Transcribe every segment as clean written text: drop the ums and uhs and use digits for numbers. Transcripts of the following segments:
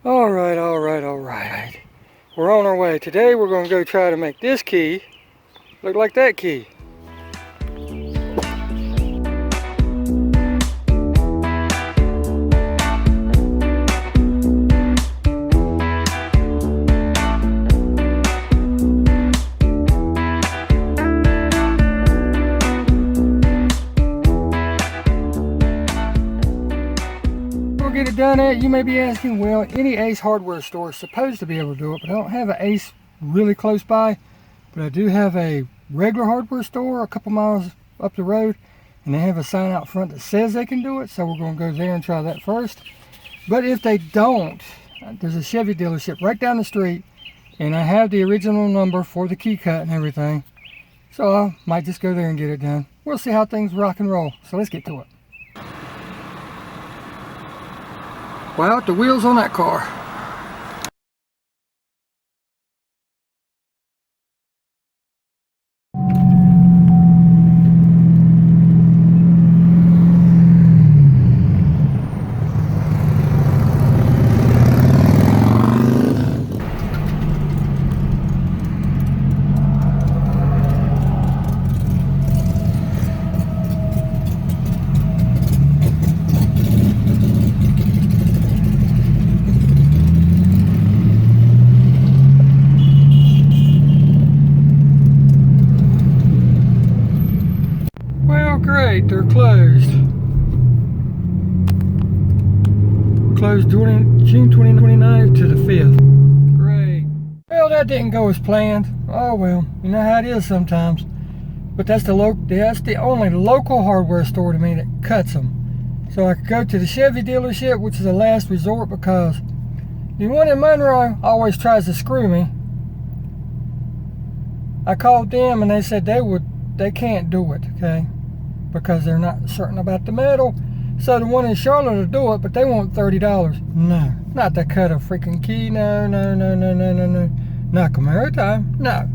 Alright. We're on our way. Today we're going to go try to make this key look like that key. Get it done at, you may be asking, well, any Ace hardware store is supposed to be able to do it, but I don't have an Ace really close by. But I do have a regular hardware store a couple miles up the road, and they have a sign out front that says they can do it, so we're going to go there and try that first. But if they don't, there's a Chevy dealership right down the street, and I have the original number for the key cut and everything, so I might just go there and get it done. We'll see how things rock and roll, so let's get to it. Wow, the wheels on that car. Great, they're closed. Closed June 2029 to the 5th. Great. Well, that didn't go as planned. Oh well, you know how it is sometimes. But that's the only local hardware store to me that cuts them. So I could go to the Chevy dealership, which is a last resort, because the one in Monroe always tries to screw me. I called them and they said they can't do it, okay? Because they're not certain about the metal. So the one in Charlotte will do it, but they want $30. No, not to cut a freaking key. No. Not Camaro time. No,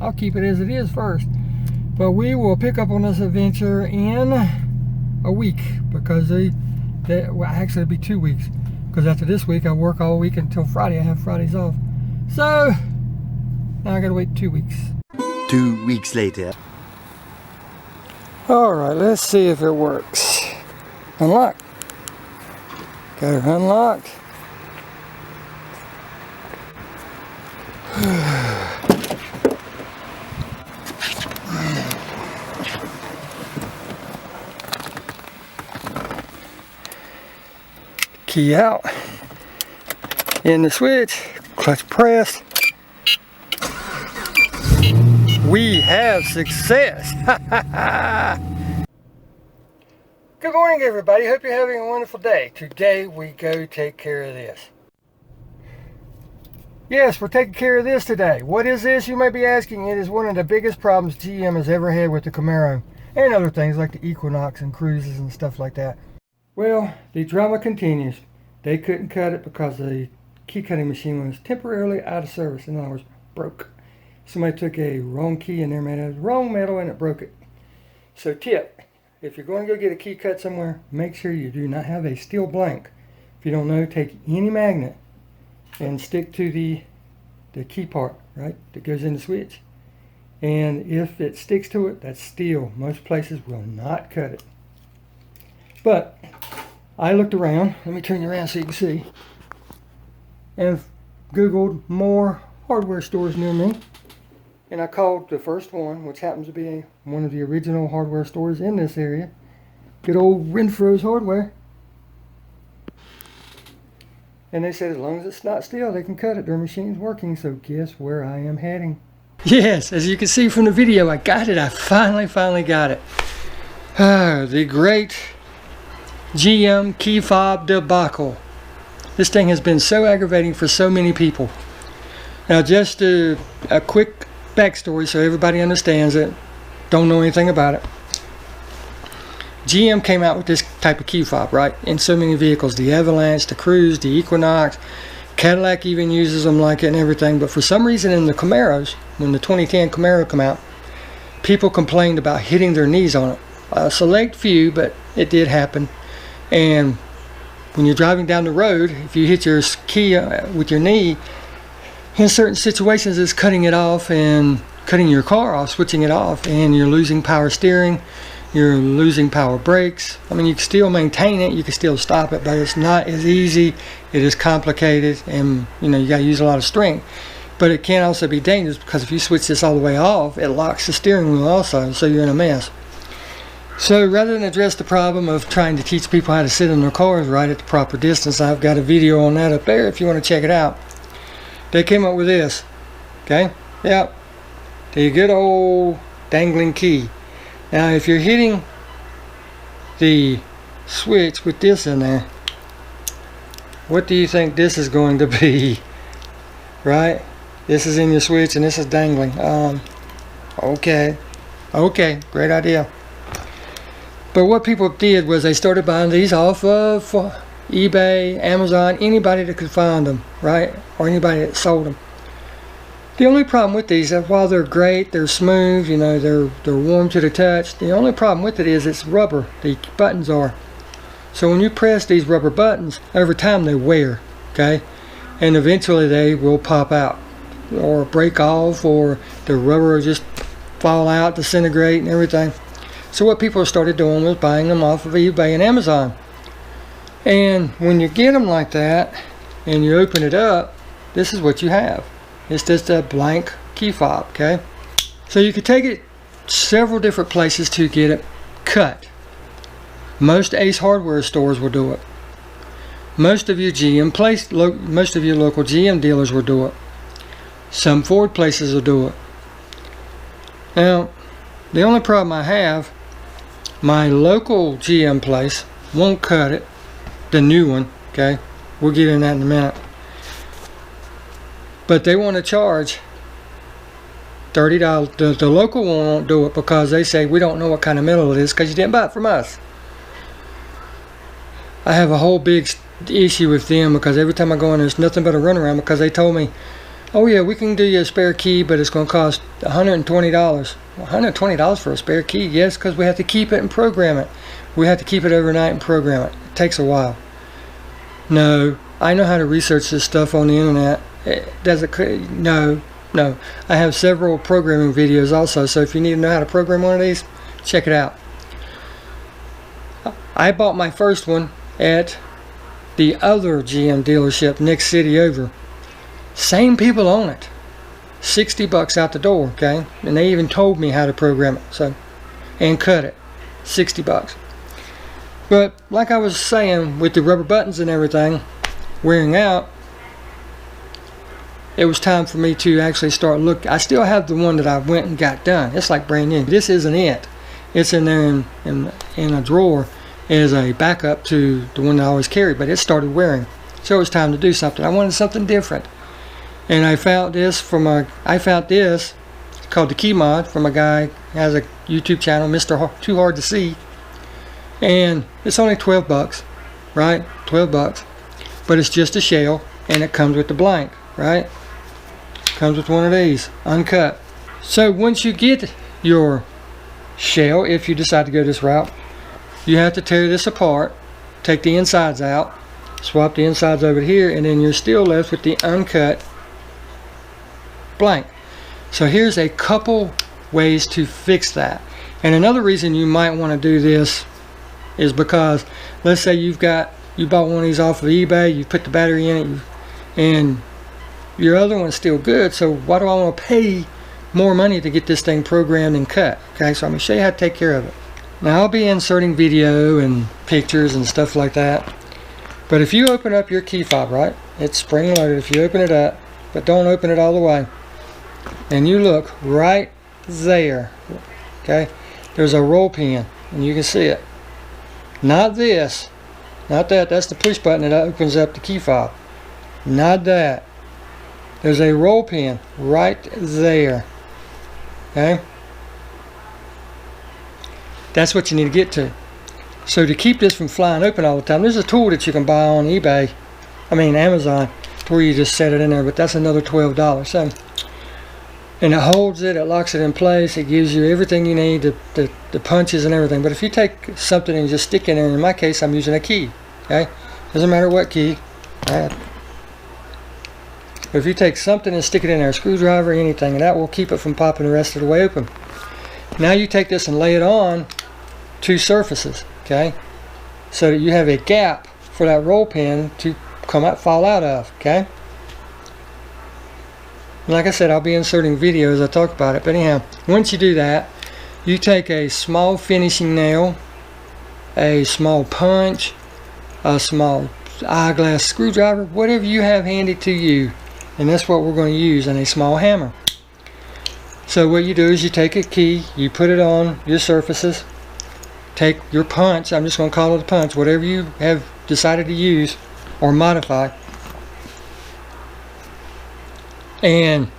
I'll keep it as it is first. But we will pick up on this adventure in a week, because well, actually it'll be 2 weeks, because after this week I work all week until Friday. I have Fridays off. So now I gotta wait 2 weeks. 2 weeks later. Alright, let's see if it works. Unlock. Got her unlocked. Key out. In the switch. Clutch pressed. We have success! Good morning, everybody. Hope you're having a wonderful day. Today we go take care of this. Yes, we're taking care of this today. What is this, you may be asking? It is one of the biggest problems GM has ever had with the Camaro and other things like the Equinox and Cruises and stuff like that. Well, the drama continues. They couldn't cut it because the key cutting machine was temporarily out of service. In other words, broke. Somebody took a wrong key in there, made out of the wrong metal, and it broke it. So tip, if you're going to go get a key cut somewhere, make sure you do not have a steel blank. If you don't know, take any magnet and stick to the key part, right, that goes in the switch. And if it sticks to it, that's steel. Most places will not cut it. But I looked around. Let me turn you around so you can see. And Googled more hardware stores near me. And I called the first one, which happens to be one of the original hardware stores in this area. Good old Renfro's Hardware. And they said as long as it's not steel, they can cut it. Their machine's working, so guess where I am heading? Yes, as you can see from the video, I got it. I finally got it. The great GM key fob debacle. This thing has been so aggravating for so many people. Now just a quick backstory so everybody understands it. Don't know anything about it. GM came out with this type of key fob, right? In so many vehicles. The Avalanche, the Cruise, the Equinox. Cadillac even uses them like it and everything. But for some reason in the Camaros, when the 2010 Camaro came out, people complained about hitting their knees on it. A select few, but it did happen. And when you're driving down the road, if you hit your key with your knee, in certain situations it's cutting it off and cutting your car off, switching it off, and you're losing power steering, you're losing power brakes. I mean, you can still maintain it, you can still stop it, but it's not as easy, it is complicated, and you know, you got to use a lot of strength. But it can also be dangerous, because if you switch this all the way off, it locks the steering wheel also, so you're in a mess. So rather than address the problem of trying to teach people how to sit in their cars right at the proper distance, I've got a video on that up there if you want to check it out. They came up with this. Okay, yep, the good old dangling key. Now if you're hitting the switch with this in there, what do you think this is going to be? Right, this is in your switch and this is dangling. Okay, great idea. But what people did was they started buying these off of eBay, Amazon, anybody that could find them, right? Or anybody that sold them. The only problem with these, while they're great, they're smooth, you know, they're warm to the touch. The only problem with it is it's rubber. The buttons are. So when you press these rubber buttons, over time they wear, okay? And eventually they will pop out, or break off, or the rubber will just fall out, disintegrate, and everything. So what people started doing was buying them off of eBay and Amazon. And when you get them like that and you open it up, this is what you have. It's just a blank key fob, okay? So you could take it several different places to get it cut. Most Ace Hardware stores will do it. Most of your most of your local GM dealers will do it. Some Ford places will do it. Now, the only problem I have, my local GM place won't cut it, the new one, okay? We'll get in that in a minute. But they want to charge $30. The local one won't do it because they say we don't know what kind of metal it is because you didn't buy it from us. I have a whole big issue with them because every time I go in there's nothing but a runaround, because they told me, oh yeah, we can do you a spare key, but it's going to cost $120. $120 for a spare key? Yes, because we have to keep it and program it. We have to keep it overnight and program it. It takes a while. No, I know how to research this stuff on the internet. No. I have several programming videos also, so if you need to know how to program one of these, check it out. I bought my first one at the other GM dealership next city over. Same people own it. $60 out the door, okay? And they even told me how to program it, so, and cut it. $60. But like I was saying, with the rubber buttons and everything wearing out, it was time for me to actually start looking. I still have the one that I went and got done. It's like brand new. This isn't it. It's in there in a drawer as a backup to the one that I always carry, but it started wearing. So it was time to do something. I wanted something different. And I found this it's called the Key Mod, from a guy who has a YouTube channel, Mr. Too Hard to See. And it's only 12 bucks, right? 12 bucks. But it's just a shell, and it comes with the blank, right? Comes with one of these, uncut. So once you get your shell, if you decide to go this route, you have to tear this apart, take the insides out, swap the insides over here, and then you're still left with the uncut blank. So here's a couple ways to fix that. And another reason you might want to do this is because, let's say you bought one of these off of eBay, you put the battery in it, and your other one's still good, so why do I want to pay more money to get this thing programmed and cut? Okay, so I'm going to show you how to take care of it. Now I'll be inserting video and pictures and stuff like that, but if you open up your key fob, right, it's spring loaded. If you open it up, but don't open it all the way, and you look right there, okay, there's a roll pin, and you can see it. Not this, not that. That's the push button that opens up the key fob. Not that. There's a roll pin right there. Okay? That's what you need to get to. So to keep this from flying open all the time, there's a tool that you can buy on eBay, Amazon, where you just set it in there, but that's another $12. So, and it holds it, it locks it in place, it gives you everything you need, the punches and everything. But if you take something and just stick it in my case, I'm using a key, okay? Doesn't matter what key. But if you take something and stick it in there, a screwdriver, anything, that will keep it from popping the rest of the way open. Now you take this and lay it on two surfaces, okay? So that you have a gap for that roll pin to fall out of, okay? Like I said, I'll be inserting videos I talk about it, but anyhow, once you do that, you take a small finishing nail, a small punch, a small eyeglass screwdriver, whatever you have handy to you, and that's what we're going to use, and a small hammer. So what you do is you take a key, you put it on your surfaces, take your punch, I'm just going to call it a punch, whatever you have decided to use or modify, and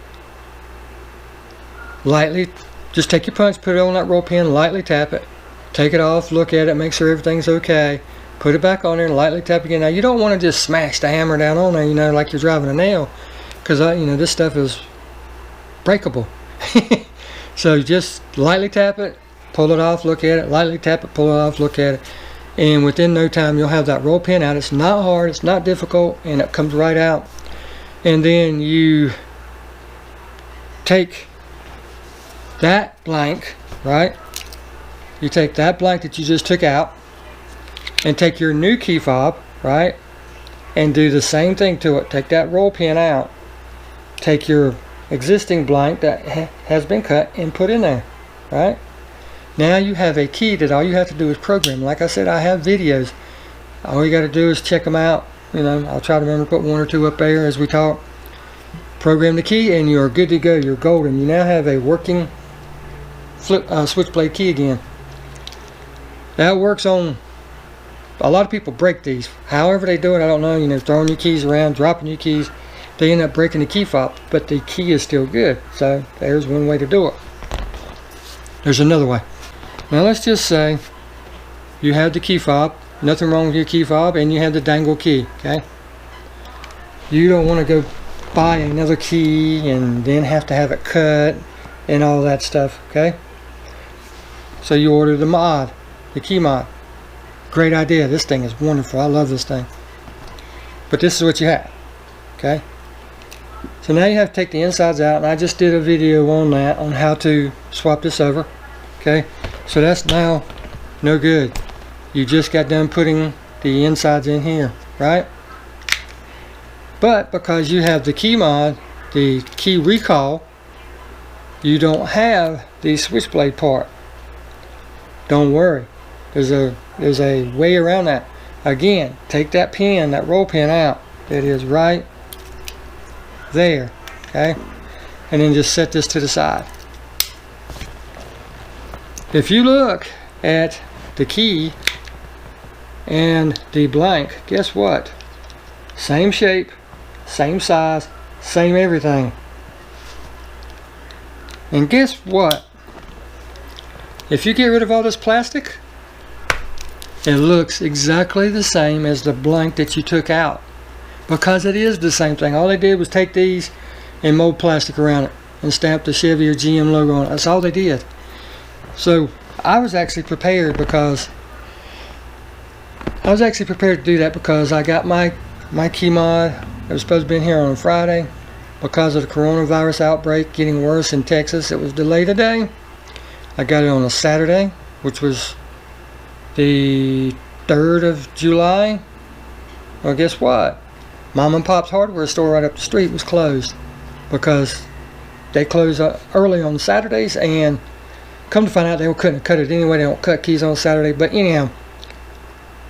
lightly just take your punch, put it on that roll pin, lightly tap it, take it off, look at it, make sure everything's okay, put it back on there and lightly tap again. Now you don't want to just smash the hammer down on there, you know, like you're driving a nail, because you know, this stuff is breakable. So just lightly tap it, pull it off, look at it, lightly tap it, pull it off, look at it, and within no time you'll have that roll pin out. It's not hard, it's not difficult, and it comes right out. And then you take that blank, right? You take that blank that you just took out and take your new key fob, right? And do the same thing to it. Take that roll pin out, take your existing blank that has been cut and put in there, right? Now you have a key that all you have to do is program. Like I said, I have videos. All you got to do is check them out. You know, I'll try to remember to put one or two up there as we talk. Program the key and you're good to go. You're golden. You now have a working switchblade key again. That works on, a lot of people break these. However they do it, I don't know. You know, throwing your keys around, dropping your keys. They end up breaking the key fob, but the key is still good. So there's one way to do it. There's another way. Now let's just say you have the key fob, nothing wrong with your key fob, and you have the dangle key, okay? You don't want to go buy another key and then have to have it cut and all that stuff, okay? So you order the mod, the key mod. Great idea. This thing is wonderful. I love this thing. But this is what you have, okay? So now you have to take the insides out, and I just did a video on that, on how to swap this over, okay? So that's now no good. You just got done putting the insides in here, right? But because you have the key mod, the key recall, you don't have the switchblade part. Don't worry. There's a way around that. Again, take that pin, that roll pin out. It is right there, okay? And then just set this to the side. If you look at the key and the blank, guess what? Same shape, same size, same everything. And guess what? If you get rid of all this plastic, it looks exactly the same as the blank that you took out, because it is the same thing. All they did was take these and mold plastic around it and stamp the Chevy or GM logo on it. That's all they did. So I was actually prepared to do that, because I got my key mod. It was supposed to be in here on Friday. Because of the coronavirus outbreak getting worse in Texas, it was delayed a day. I got it on a Saturday, which was the 3rd of July. Well, guess what? Mom and Pop's hardware store right up the street was closed, because they close early on Saturdays, and come to find out they couldn't cut it anyway. They don't cut keys on Saturday. But anyhow,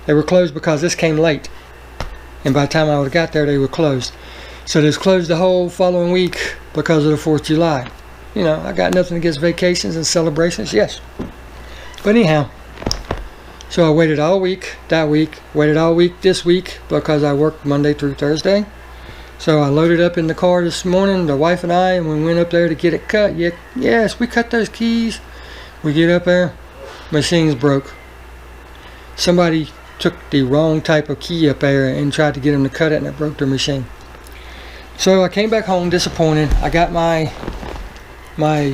they were closed because this came late, and by the time I would have got there, they were closed. So they was closed the whole following week because of the 4th of July. You know, I got nothing against vacations and celebrations, yes. But anyhow, so I waited all week that week, waited all week this week, because I worked Monday through Thursday. So I loaded up in the car this morning, the wife and I, and we went up there to get it cut. Yes, we cut those keys. We get up there, machine's broke. Somebody took the wrong type of key up there and tried to get them to cut it, and it broke their machine. So I came back home disappointed. I got my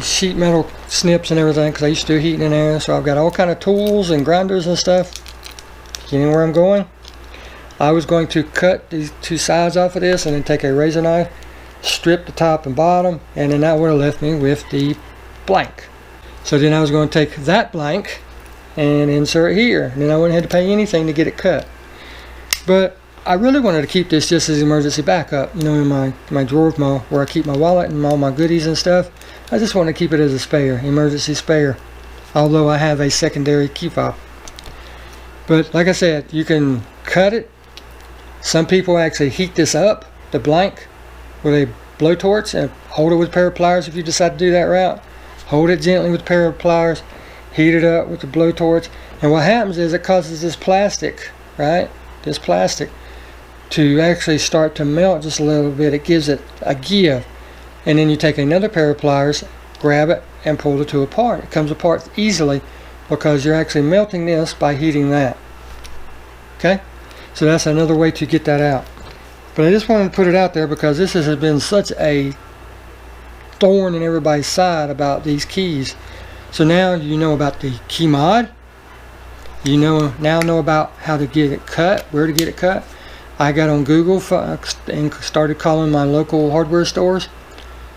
sheet metal snips and everything, because I used to do heating and air. So I've got all kind of tools and grinders and stuff. Getting where I'm going. I was going to cut these two sides off of this and then take a razor knife, strip the top and bottom, and then that would have left me with the blank. So then I was going to take that blank and insert here, and then I wouldn't have to pay anything to get it cut. But I really wanted to keep this just as emergency backup, you know, in my drawer where I keep my wallet and all my goodies and stuff. I just want to keep it as a spare, emergency spare, although I have a secondary key fob. But like I said, you can cut it. Some people actually heat this up, the blank, with a blowtorch, and hold it with a pair of pliers if you decide to do that route. Hold it gently with a pair of pliers, heat it up with the blowtorch, and what happens is it causes this plastic, right? This plastic to actually start to melt just a little bit. It gives it a give, and then you take another pair of pliers, grab it, and pull the two apart. It comes apart easily because you're actually melting this by heating that. Okay, so that's another way to get that out. But I just wanted to put it out there because this has been such a thorn in everybody's side about these keys. So now you know about the key mod. You now know about how to get it cut, where to get it cut. I got on Google and started calling my local hardware stores,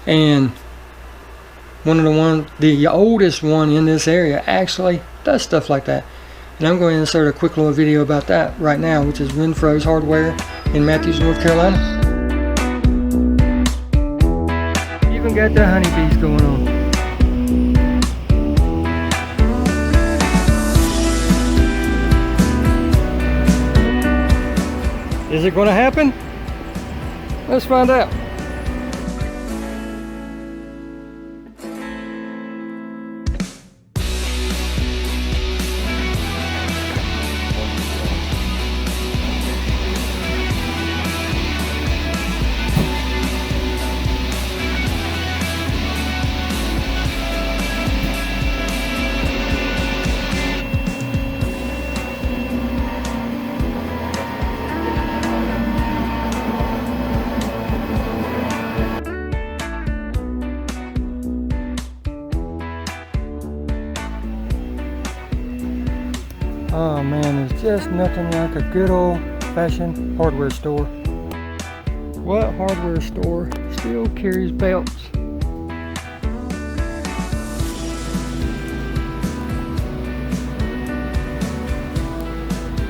and the oldest one in this area actually does stuff like that. And I'm going to insert a quick little video about that right now, which is Renfro's Hardware in Matthews, North Carolina. Even got the honeybees going on. Is it going to happen? Let's find out. Oh man, there's just nothing like a good old-fashioned hardware store. What hardware store still carries belts?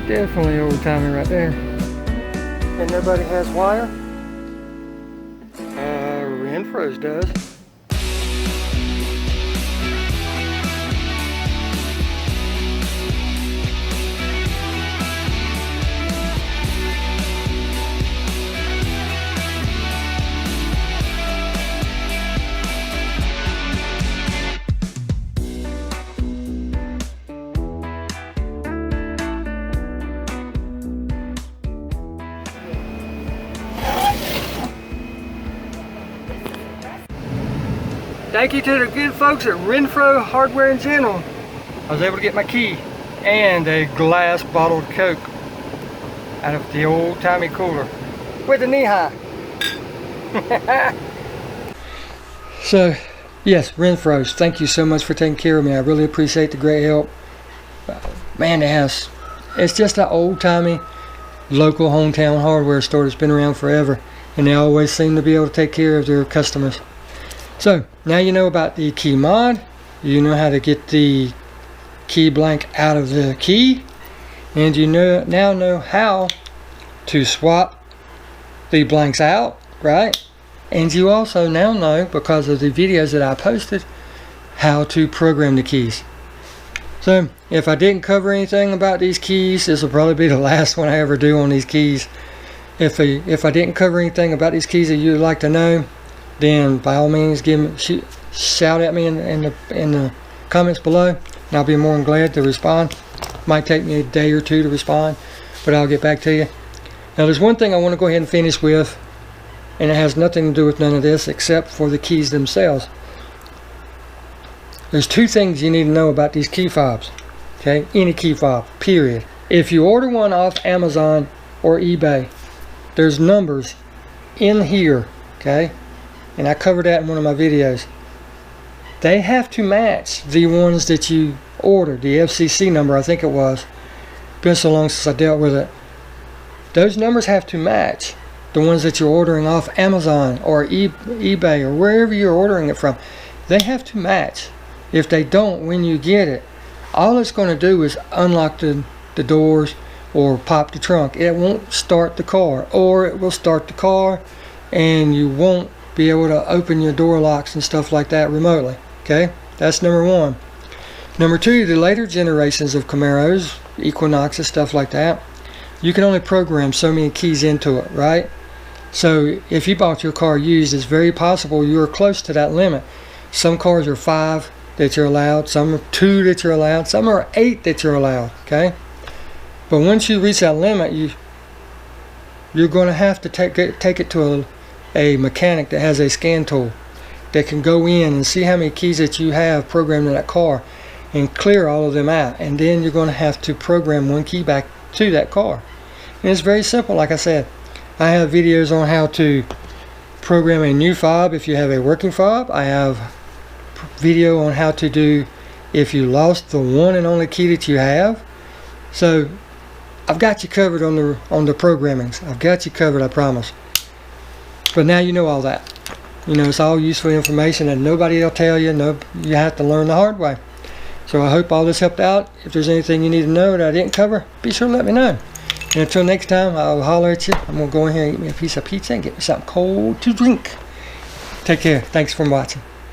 Definitely old-timey right there. And nobody has wire? Renfro's does. Thank you to the good folks at Renfro Hardware in General. I was able to get my key and a glass bottled Coke out of the old-timey cooler with a knee high. So, yes, Renfro's, thank you so much for taking care of me. I really appreciate the great help. Man, it's just an old-timey local hometown hardware store that's been around forever, and they always seem to be able to take care of their customers. So now you know about the key mod, you know how to get the key blank out of the key, and you now know how to swap the blanks out, right? And you also now know, because of the videos that I posted, how to program the keys. So if I didn't cover anything about these keys, this will probably be the last one I ever do on these keys. If I didn't cover anything about these keys that you'd like to know, then by all means shout at me in the comments below, and I'll be more than glad to respond. Might take me a day or two to respond, but I'll get back to you. Now there's one thing I want to go ahead and finish with, and it has nothing to do with none of this except for the keys themselves. There's two things you need to know about these key fobs. Okay, any key fob, period. If you order one off Amazon or eBay, there's numbers in here, okay? And I covered that in one of my videos. They have to match the ones that you ordered, the FCC number, I think it was. Been so long since I dealt with it. those numbers have to match the ones that you're ordering off Amazon or eBay or wherever you're ordering it from. They have to match. If they don't, when you get it, all it's going to do is unlock the doors or pop the trunk. It won't start the car, or it will start the car and you won't be able to open your door locks and stuff like that remotely. Okay, that's number one. Number two, the later generations of Camaros, Equinoxes, stuff like that, you can only program so many keys into it, right? So if you bought your car used, it's very possible you're close to that limit. Some cars are 5 that you're allowed, some are 2 that you're allowed, some are 8 that you're allowed, okay? But once you reach that limit, you're going to have to take it to a mechanic that has a scan tool that can go in and see how many keys that you have programmed in that car and clear all of them out. And then you're going to have to program one key back to that car. And it's very simple. Like I said, I have videos on how to program a new fob if you have a working fob. I have video on how to do if you lost the one and only key that you have. So I've got you covered on the programmings. I've got you covered, I promise. But now you know all that. You know, it's all useful information and nobody will tell you. No, you have to learn the hard way. So I hope all this helped out. If there's anything you need to know that I didn't cover, be sure to let me know. And until next time, I'll holler at you. I'm going to go in here and get me a piece of pizza and get me something cold to drink. Take care. Thanks for watching.